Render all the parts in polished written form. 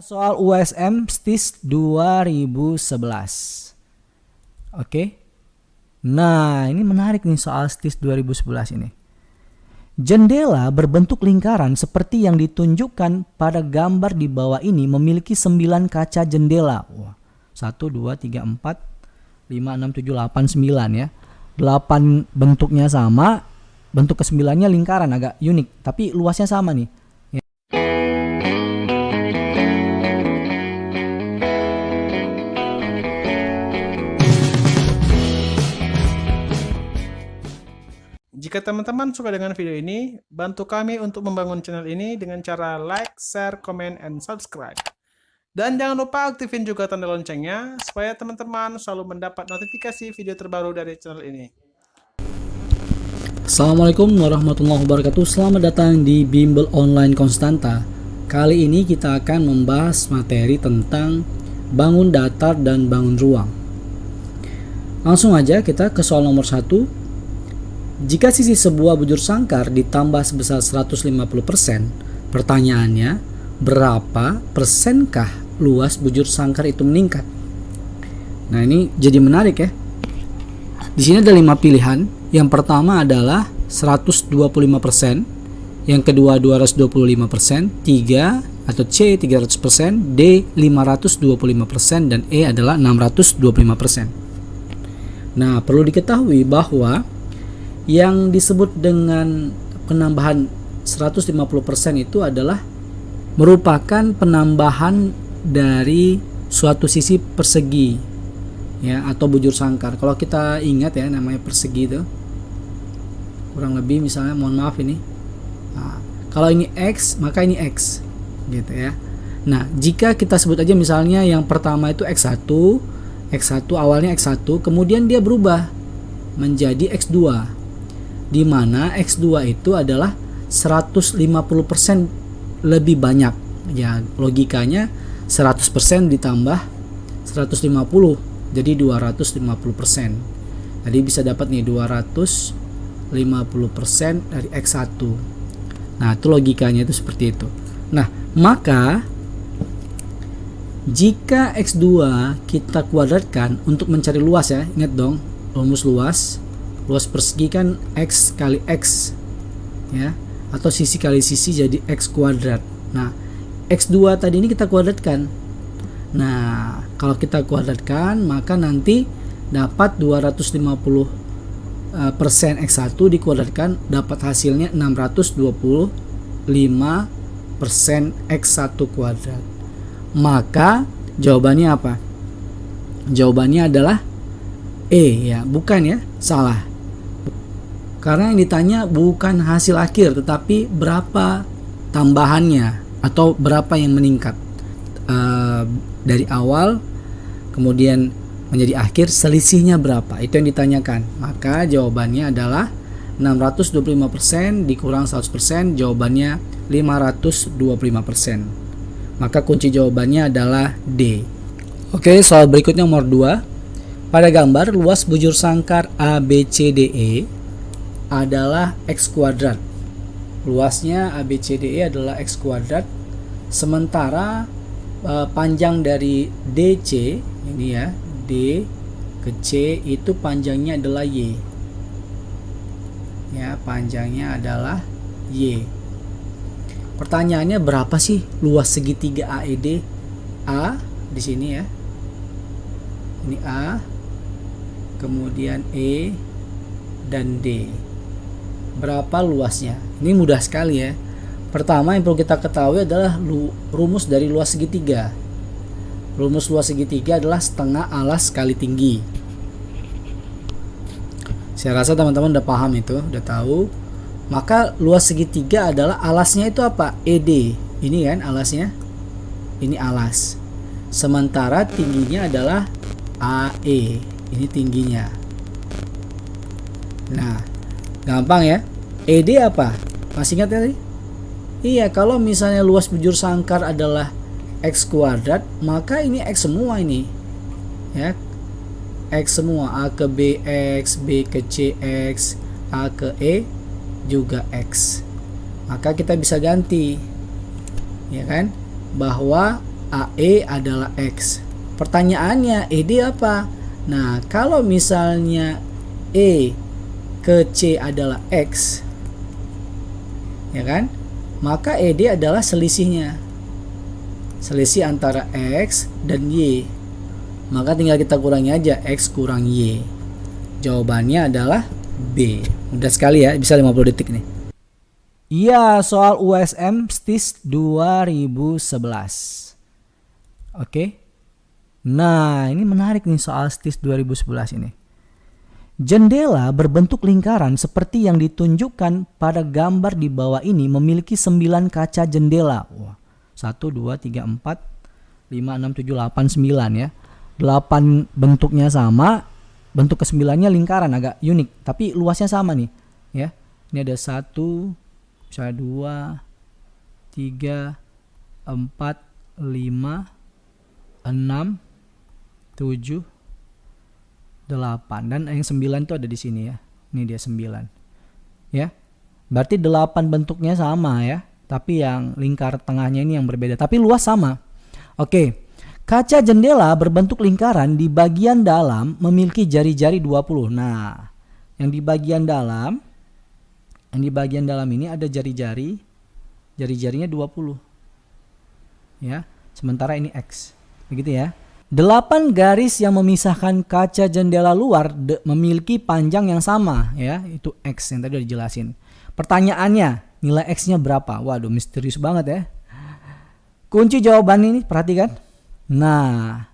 Soal USM STIS 2011. Oke. Nah, ini menarik nih soal STIS 2011 ini. Jendela berbentuk lingkaran seperti yang ditunjukkan pada gambar di bawah ini memiliki 9 kaca jendela. Wah, 1, 2, 3, 4, 5, 6, 7, 8, 9 ya. 8 bentuknya sama, bentuk ke-9-nya lingkaran, agak unik, tapi luasnya sama nih. Jika teman-teman suka dengan video ini, bantu kami untuk membangun channel ini dengan cara like, share, comment, and subscribe. Dan jangan lupa aktifin juga tanda loncengnya, supaya teman-teman selalu mendapat notifikasi video terbaru dari channel ini. Assalamualaikum warahmatullahi wabarakatuh. Selamat datang di Bimbel Online Konstanta. Kali ini kita akan membahas materi tentang bangun datar dan bangun ruang. Langsung aja kita ke soal nomor 1. Jika sisi sebuah bujur sangkar ditambah sebesar 150%, pertanyaannya, berapa persenkah luas bujur sangkar itu meningkat? Nah, ini jadi menarik ya. Di sini ada 5 pilihan. Yang pertama adalah 125%, yang kedua 225%, 3 atau C 300%, D 525%, dan E adalah 625%. Nah, perlu diketahui bahwa yang disebut dengan penambahan 150% itu adalah merupakan penambahan dari suatu sisi persegi ya, atau bujur sangkar. Kalau kita ingat ya, namanya persegi itu kurang lebih, misalnya, mohon maaf ini, nah, kalau ini X maka ini X gitu ya. Nah, jika kita sebut aja misalnya yang pertama itu X1 awalnya X1, kemudian dia berubah menjadi X2, di mana X2 itu adalah 150% lebih banyak. Ya, logikanya 100% ditambah 150 jadi 250%. Jadi bisa dapat nih 250% dari X1. Nah, itu logikanya itu seperti itu. Nah, maka jika X2 kita kuadratkan untuk mencari luas ya, ingat dong rumus luas. Luas persegi kan X kali X ya, atau sisi kali sisi jadi X kuadrat. Nah, X2 tadi ini kita kuadratkan. Nah, kalau kita kuadratkan maka nanti dapat 250% X1 dikuadratkan, dapat hasilnya 625% X1 kuadrat. Maka jawabannya apa? Jawabannya adalah E ya, bukan ya, salah. Karena yang ditanya bukan hasil akhir, tetapi berapa tambahannya atau berapa yang meningkat dari awal kemudian menjadi akhir, selisihnya berapa, itu yang ditanyakan. Maka jawabannya adalah 625% dikurang 100%, jawabannya 525%. Maka kunci jawabannya adalah D. Oke, soal berikutnya nomor 2. Pada gambar, luas bujur sangkar ABCDE adalah X kuadrat. Luasnya ABCDE adalah X kuadrat. Sementara panjang dari DC ini ya, D ke C itu panjangnya adalah Y. Ya, panjangnya adalah Y. Pertanyaannya, berapa sih luas segitiga AED? A di sini ya. Ini A, kemudian E dan D. Berapa luasnya? Ini mudah sekali ya. Pertama yang perlu kita ketahui adalah rumus dari luas segitiga. Rumus luas segitiga adalah setengah alas kali tinggi. Saya rasa teman-teman udah paham itu, udah tahu. Maka luas segitiga adalah alasnya itu apa? ED. Ini kan alasnya. Ini alas. Sementara tingginya adalah AE. Ini tingginya. Nah, gampang ya. ED apa? Masih ingat tadi? Iya, kalau misalnya luas bujur sangkar adalah X kuadrat, maka ini X semua ini. Ya. X semua, A ke B X, B ke C X, A ke E juga X. Maka kita bisa ganti. Ya kan? Bahwa AE adalah X. Pertanyaannya, ED apa? Nah, kalau misalnya E ke C adalah X, ya kan? Maka ED adalah selisihnya. Selisih antara X dan Y. Maka tinggal kita kurangi aja, X kurang Y. Jawabannya adalah B. Mudah sekali ya, bisa 50 detik nih. Iya, soal USM STIS 2011. Oke. Nah, ini menarik nih soal STIS 2011 ini. Jendela berbentuk lingkaran seperti yang ditunjukkan pada gambar di bawah ini memiliki 9 kaca jendela. Wah, 1, 2, 3, 4, 5, 6, 7, 8, 9 ya. 8 bentuknya sama, bentuk ke-9-nya lingkaran, agak unik, tapi luasnya sama nih ya. Ini ada 1, misalnya 2, 3, 4, 5, 6, 7, 8, dan yang 9 itu ada di sini ya. Ini dia 9 ya. Berarti 8 bentuknya sama ya, tapi yang lingkar tengahnya ini yang berbeda, tapi luas sama. Oke. Kaca jendela berbentuk lingkaran di bagian dalam memiliki jari-jari 20. Nah, yang di bagian dalam ini ada jari-jari. Jari-jarinya 20. Ya, sementara ini X. Begitu ya. 8 garis yang memisahkan kaca jendela luar memiliki panjang yang sama ya, itu X yang tadi udah dijelasin. Pertanyaannya, nilai X-nya berapa? Waduh, misterius banget ya. Kunci jawaban ini perhatikan. Nah,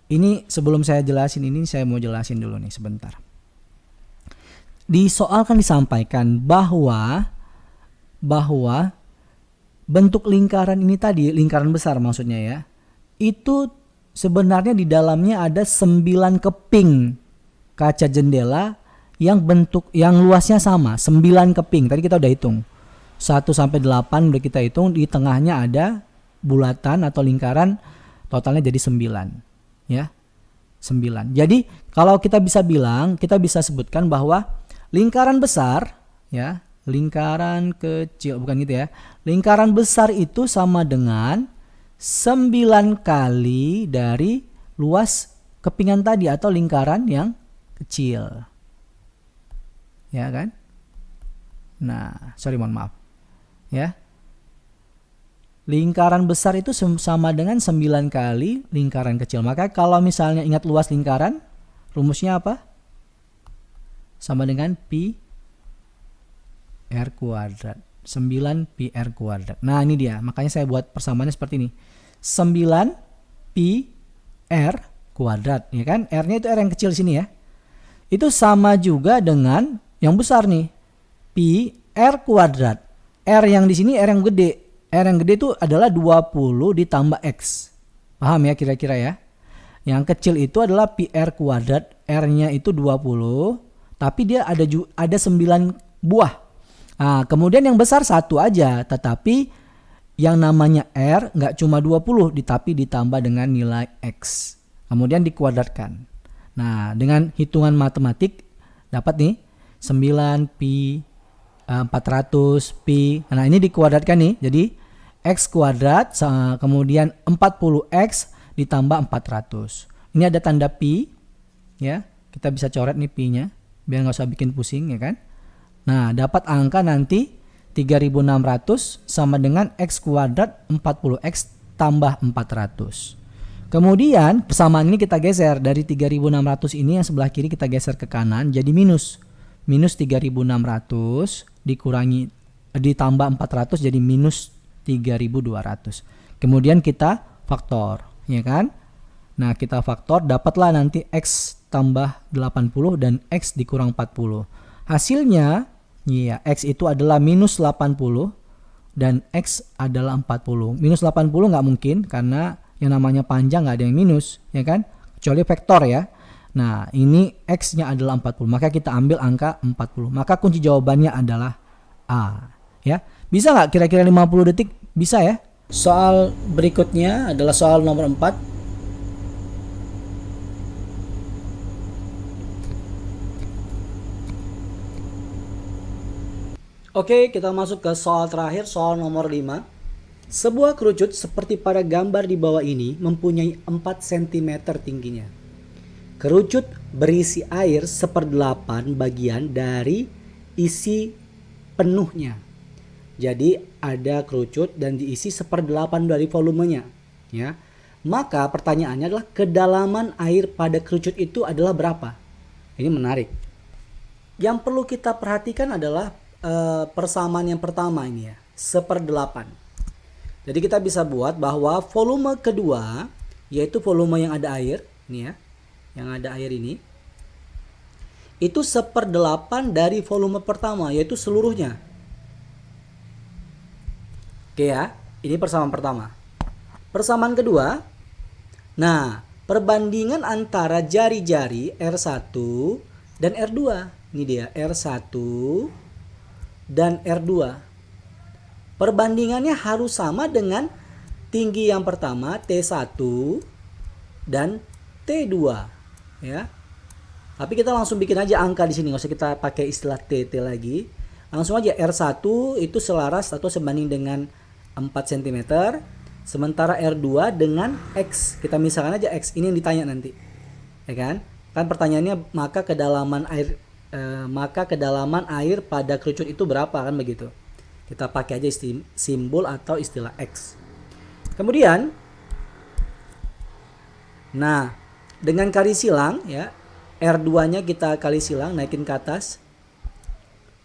ini sebelum saya jelasin ini, saya mau jelasin dulu nih sebentar. Di soal kan disampaikan bahwa bentuk lingkaran ini tadi, lingkaran besar maksudnya ya, itu sebenarnya di dalamnya ada 9 keping kaca jendela yang luasnya sama, 9 keping. Tadi kita udah hitung. 1 sampai 8 udah kita hitung, di tengahnya ada bulatan atau lingkaran, totalnya jadi 9 ya. 9. Jadi kalau kita bisa sebutkan bahwa lingkaran besar ya, lingkaran kecil bukan gitu ya. Lingkaran besar itu sama dengan 9 kali dari luas kepingan tadi atau lingkaran yang kecil. Ya kan? Nah, mohon maaf. Ya. Lingkaran besar itu sama dengan 9 kali lingkaran kecil. Maka kalau misalnya ingat luas lingkaran, rumusnya apa? Sama dengan pi r kuadrat. 9 pi r kuadrat. Nah, ini dia. Makanya saya buat persamaannya seperti ini. 9 pi r kuadrat, ya kan? R-nya itu R yang kecil sini ya. Itu sama juga dengan yang besar nih. Pi r kuadrat. R yang di sini R yang gede. R yang gede itu adalah 20 ditambah X. Paham ya kira-kira ya? Yang kecil itu adalah pi r kuadrat. R-nya itu 20, tapi dia ada 9 buah. Nah, kemudian yang besar 1 aja, tetapi yang namanya R nggak cuma 20, tapi ditambah dengan nilai X. Kemudian dikuadratkan. Nah, dengan hitungan matematik dapat nih 9 pi 400 pi. Nah, ini dikuadratkan nih. Jadi X kuadrat kemudian 40X ditambah 400. Ini ada tanda pi ya. Kita bisa coret nih pi-nya biar nggak usah bikin pusing ya kan. Nah, dapat angka nanti 3600 sama dengan X kuadrat 40X tambah 400. Kemudian persamaan ini kita geser dari 3600 ini yang sebelah kiri kita geser ke kanan jadi minus. Minus 3600 dikurangi ditambah 400 jadi minus 3200. Kemudian kita faktor, ya kan? Nah, kita faktor dapatlah nanti X tambah 80 dan X dikurang 40. Hasilnya ya X itu adalah minus 80 dan X adalah 40. Minus 80 nggak mungkin karena yang namanya panjang nggak ada yang minus, ya kan? Kecuali vektor ya. Nah, ini X-nya adalah 40. Maka kita ambil angka 40. Maka kunci jawabannya adalah A. Ya, bisa nggak kira-kira 50 detik? Bisa ya. Soal berikutnya adalah soal nomor 4. Oke, kita masuk ke soal terakhir, soal nomor 5. Sebuah kerucut seperti pada gambar di bawah ini mempunyai 4 cm tingginya. Kerucut berisi air 1/8 bagian dari isi penuhnya. Jadi ada kerucut dan diisi 1/8 dari volumenya, ya. Maka pertanyaannya adalah kedalaman air pada kerucut itu adalah berapa? Ini menarik. Yang perlu kita perhatikan adalah persamaan yang pertama ini ya, 1/8. Jadi kita bisa buat bahwa volume kedua, yaitu volume yang ada air, ini ya, yang ada air ini, itu 1/8 dari volume pertama, yaitu seluruhnya. Oke ya, ini persamaan pertama. Persamaan kedua, nah perbandingan antara jari-jari R1 dan R2. Ini dia R1 dan R2. Perbandingannya harus sama dengan tinggi yang pertama T1 dan T2 ya. Tapi kita langsung bikin aja angka di sini, nggak usah kita pakai istilah TT lagi. Langsung aja R1 itu selaras atau sebanding dengan 4 cm, sementara R2 dengan X. Kita misalkan aja X, ini yang ditanya nanti. Ya kan? Kan pertanyaannya maka kedalaman air pada kerucut itu berapa, kan begitu. Kita pakai aja simbol atau istilah X. Kemudian, nah dengan kali silang ya, R2-nya kita kali silang, naikin ke atas,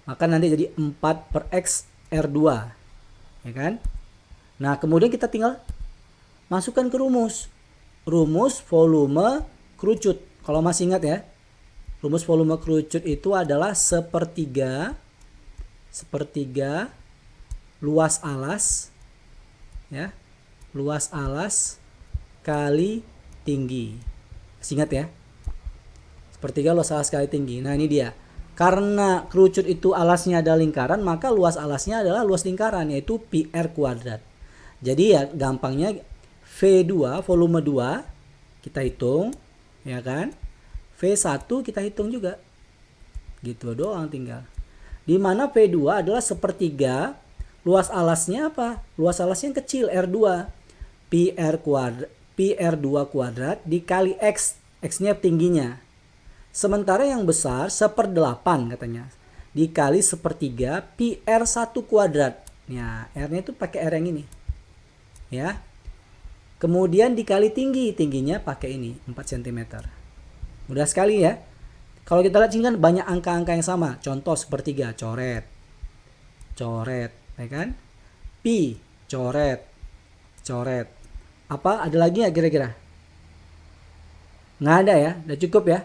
maka nanti jadi 4/X R2, ya kan? Nah kemudian kita tinggal masukkan ke rumus volume kerucut. Kalau masih ingat ya, rumus volume kerucut itu adalah sepertiga luas alas ya, luas alas kali tinggi. Ingat ya, sepertiga luas alas kali tinggi. Nah ini dia, karena kerucut itu alasnya ada lingkaran, maka luas alasnya adalah luas lingkaran, yaitu PR kuadrat. Jadi ya gampangnya V2 volume 2 kita hitung, ya kan, V1 kita hitung juga, gitu doang tinggal. Dimana V2 adalah sepertiga luas alasnya apa? Luas alasnya yang kecil R2. PR2 kuadrat dikali X. X-nya tingginya. Sementara yang besar 1/8 katanya. Dikali sepertiga PR1 kuadrat. Ya, R-nya itu pakai R yang ini. Ya. Kemudian dikali tinggi. Tingginya pakai ini 4 cm. Mudah sekali ya. Kalau kita lihat sini kan banyak angka-angka yang sama. Contoh sepertiga, coret, ya kan? Pi, coret. Apa? Ada lagi nggak kira-kira? Nggak ada ya, udah cukup ya.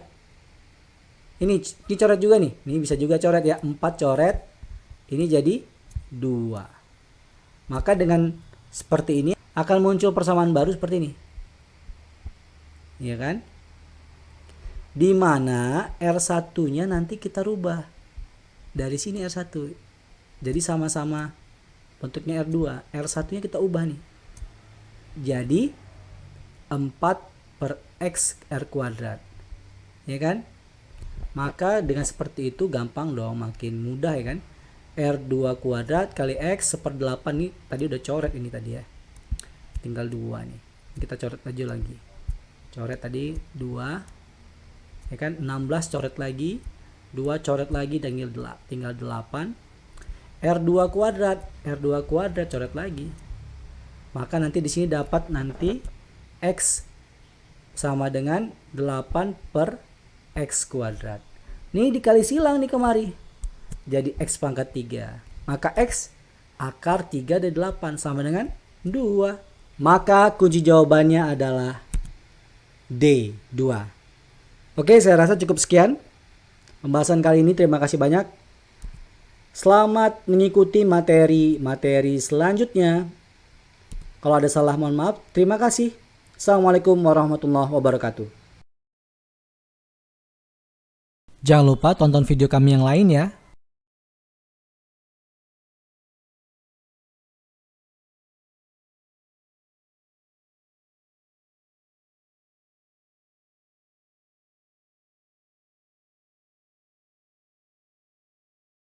Ini coret juga nih. Ini bisa juga coret ya. 4 coret. Ini jadi 2. Maka dengan seperti ini akan muncul persamaan baru seperti ini. Iya kan? Di mana R1-nya nanti kita rubah. Dari sini R1. Jadi sama-sama bentuknya R2. R1-nya kita ubah nih. Jadi 4/X R kuadrat. Ya kan? Maka dengan seperti itu gampang dong, makin mudah ya kan. R2 kuadrat kali X 1/8 nih. Tadi udah coret ini tadi ya. Tinggal 2 nih. Kita coret aja lagi. Coret tadi 2. Ya kan? 16 coret lagi. 2 coret lagi dan tinggal 8. R2 kuadrat coret lagi. Maka nanti di sini dapat nanti X sama dengan 8/X kuadrat. Ini dikali silang nih kemari. Jadi X pangkat 3. Maka X akar 3 dari 8 sama dengan 2. Maka kunci jawabannya adalah D, 2. Oke, saya rasa cukup sekian pembahasan kali ini. Terima kasih banyak. Selamat mengikuti materi selanjutnya. Kalau ada salah mohon maaf. Terima kasih. Assalamualaikum warahmatullahi wabarakatuh. Jangan lupa tonton video kami yang lain ya.